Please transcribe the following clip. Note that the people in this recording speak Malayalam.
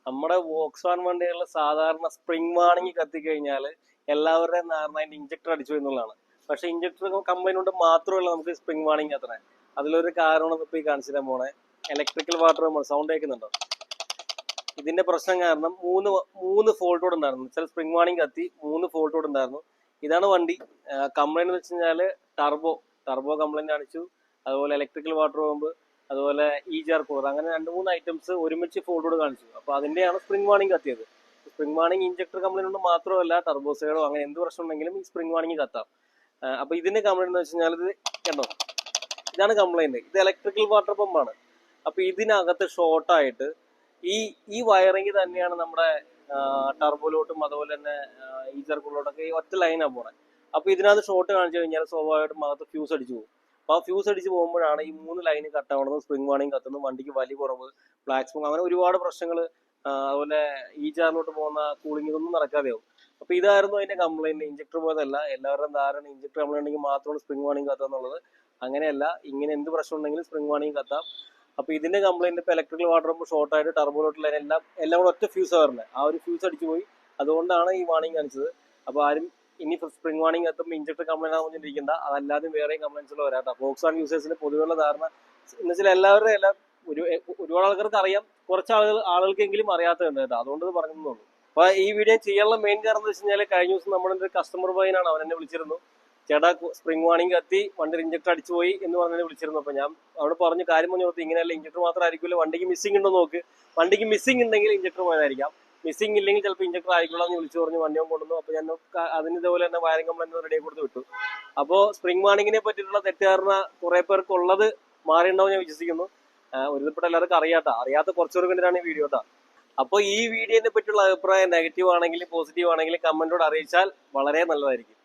നമ്മുടെ വോക്സ് വണ്ടികളിൽ സാധാരണ സ്പ്രിംഗ് വാണിംഗ് കത്തിക്കഴിഞ്ഞാൽ എല്ലാവരുടെയും ധാരണ അതിന്റെ ഇഞ്ചക്ടർ അടിച്ചു എന്നുള്ളതാണ്. പക്ഷെ ഇഞ്ചക്ടർ കംപ്ലൈന്റ് കൊണ്ട് മാത്രമല്ല നമുക്ക് സ്പ്രിംഗ് വാണിംഗ് കത്തണേ. അതിലൊരു കാരണം ഇപ്പൊ ഈ കാണിച്ചു തരാൻ പോണേ. ഇലക്ട്രിക്കൽ വാട്ടർ സൗണ്ട് കേൾക്കുന്നുണ്ടോ? ഇതിന്റെ പ്രശ്നം കാരണം മൂന്ന് ഫോൾട്ടോട് ഉണ്ടായിരുന്നു. ചില സ്പ്രിംഗ് വാണിംഗ് കത്തി 3 ഫോൾട്ടോട് ഉണ്ടായിരുന്നു. ഇതാണ് വണ്ടി. കംപ്ലൈന്റ് എന്ന് വെച്ച് കഴിഞ്ഞാല് ടർബോ കംപ്ലൈന്റ് കാണിച്ചു, അതുപോലെ ഇലക്ട്രിക്കൽ വാട്ടർ പമ്പ്, അതുപോലെ EGR കൂളർ, അങ്ങനെ 2-3 ഐറ്റംസ് ഒരുമിച്ച് ഫോൾട്ടോട് കാണിച്ചു. അപ്പൊ അതിന്റെയാണ് സ്പ്രിംഗ് വാണിംഗ് കത്തിയത്. സ്പ്രിംഗ് വാണിംഗ് ഇഞ്ചക്ടർ കംപ്ലൈന്റ് കൊണ്ട് മാത്രമല്ല, ടർബോ സൈഡോ അങ്ങനെ എന്ത് പ്രശ്നം ഉണ്ടെങ്കിലും ഈ സ്പ്രിംഗ് വാണിംഗ് കത്താം. അപ്പൊ ഇതിന്റെ കംപ്ലൈന്റ് എന്ന് വെച്ച് കഴിഞ്ഞാൽ ഇത് കണ്ടോ, ഇതാണ് കംപ്ലൈന്റ്. ഇത് ഇലക്ട്രിക്കൽ വാട്ടർ പമ്പാണ്. അപ്പൊ ഇതിനകത്ത് ഷോർട്ടായിട്ട് ഈ വയറിംഗ് തന്നെയാണ് നമ്മുടെ ടർബോലോട്ടും അതുപോലെ തന്നെ EGR കൂളോട്ടൊക്കെ ഈ ഒറ്റ ലൈനാണ് പോണേ. അപ്പൊ ഇതിനകത്ത് ഷോർട്ട് കാണിച്ചു കഴിഞ്ഞാൽ സ്വാഭാവികമായിട്ടും അകത്ത് ഫ്യൂസ് അടിച്ചു പോകും. അപ്പൊ ആ ഫ്യൂസ് അടിച്ച് പോകുമ്പോഴാണ് ഈ 3 ലൈന് കട്ടാവുന്നത്, സ്പ്രിംഗ് വാണിംഗ് കത്തുന്നു, വണ്ടിക്ക് വലി കുറവ്, ബ്ലാക്ക് സ്മോക്ക്, അങ്ങനെ ഒരുപാട് പ്രശ്നങ്ങൾ. അതുപോലെ EGR പോകുന്ന കൂളിംഗ് ഇതൊന്നും നടക്കാതെയാവും. അപ്പൊ ഇതായിരുന്നു അതിന്റെ കംപ്ലൈന്റ്. ഇഞ്ചക്ടർ പോയതല്ല. എല്ലാവരുടെയും ധാരണ ഇഞ്ചക്ടർ കംപ്ലൈന്റ് ഉണ്ടെങ്കിൽ മാത്രമാണ് സ്പ്രിംഗ് വാണിംഗ് കത്തുക എന്നുള്ളത്. അങ്ങനെയല്ല, ഇങ്ങനെ എന്ത് പ്രശ്നം ഉണ്ടെങ്കിലും സ്പ്രിംഗ് വാണിംഗ് കത്താം. അപ്പൊ ഇതിന്റെ കംപ്ലൈന്റ് ഇപ്പൊ ഇലക്ട്രിക്കൽ വാട്ടർ പമ്പ് ഷോർട്ടായിട്ട് ടർബോലോട്ട് ലൈൻ എല്ലാം കൂടെ ഒറ്റ ഫ്യൂസ് വരുന്നത്. ആ ഒരു ഫ്യൂസ് അടിച്ചു പോയി, അതുകൊണ്ടാണ് ഈ വാണിംഗ് കാണിച്ചത്. അപ്പൊ ആരും ഇനി സ്പ്രിംഗ് വാണിംഗ് എത്തുമ്പോൾ ഇഞ്ചക്ടർ കംപ്ലൈന്റ് ആവുന്നിരിക്കേണ്ട. അതല്ലാതെ വേറെയും കംപ്ലൈന്റ്സുകൾ വരാട്ടോ. വോക്സ് യൂസേഴ്സിന് പൊതുവെയുള്ള ധാരണ എന്ന് വെച്ചാൽ എല്ലാവരുടെയും ഒരുപാട് ആൾക്കാർക്ക് അറിയാം, കുറച്ച് ആളുകൾക്കെങ്കിലും അറിയാത്തതുണ്ട് കേട്ടോ. അതുകൊണ്ട് പറഞ്ഞെന്നുള്ളൂ. അപ്പൊ ഈ വീഡിയോ ചെയ്യാനുള്ള മെയിൻ കാരണം എന്ന് വെച്ച് കഴിഞ്ഞാൽ, കഴിഞ്ഞ ദിവസം നമ്മുടെ ഒരു കസ്റ്റമർ പയ്യനാണ്, അവൻ എന്നെ വിളിച്ചിരുന്നു. ചേട്ടാ സ്പ്രിംഗ് വാണിംഗ് കത്തി വണ്ടി ഇഞ്ചക്ടർ അടിച്ചു പോയി എന്ന് പറഞ്ഞ് വിളിച്ചിരുന്നു. അപ്പൊ ഞാൻ അവിടെ പറഞ്ഞു, കാര്യം പറഞ്ഞു കൊടുത്തു, ഇങ്ങനെയല്ല, ഇഞ്ചക്ടർ മാത്രം ആയിരിക്കില്ല, വണ്ടിക്ക് മിസ്സിംഗ് ഉണ്ടോ നോക്ക്. വണ്ടിക്ക് മിസ്സിംഗ് ഉണ്ടെങ്കിൽ ഇഞ്ചക്ടർ പോയതായിരിക്കാം, മിസ്സിംഗ് ഇല്ലെങ്കിൽ ചിലപ്പോൾ ഇഞ്ചക്ടർ ആയിക്കോളാം എന്ന് വിളിച്ചു പറഞ്ഞു വണ്ടിയോ കൊണ്ടുവന്നു. അപ്പൊ ഞാൻ അതിന് ഇതേപോലെ തന്നെ വയറിംഗ് കംപ്ലൈന്റ് റെഡി കൊടുത്ത് വിട്ടു. അപ്പോൾ സ്പ്രിംഗ് വാണിങ്ങിനെ പറ്റിയിട്ടുള്ള തെറ്റിദ്ധാരണ കുറെ പേർക്ക് ഉള്ളത് മാറിയുണ്ടാവും ഞാൻ വിശ്വസിക്കുന്നു. ഒരുപ്പെട്ട എല്ലാവർക്കും അറിയാത്ത കുറച്ചു പേർക്ക് വേണ്ടിയിട്ടാണ് ഈ വീഡിയോ കേട്ടോ. അപ്പോൾ ഈ വീഡിയോനെ പറ്റിയുള്ള അഭിപ്രായം നെഗറ്റീവ് ആണെങ്കിലും പോസിറ്റീവ് ആണെങ്കിലും കമന്റോട് അറിയിച്ചാൽ വളരെ നല്ലതായിരിക്കും.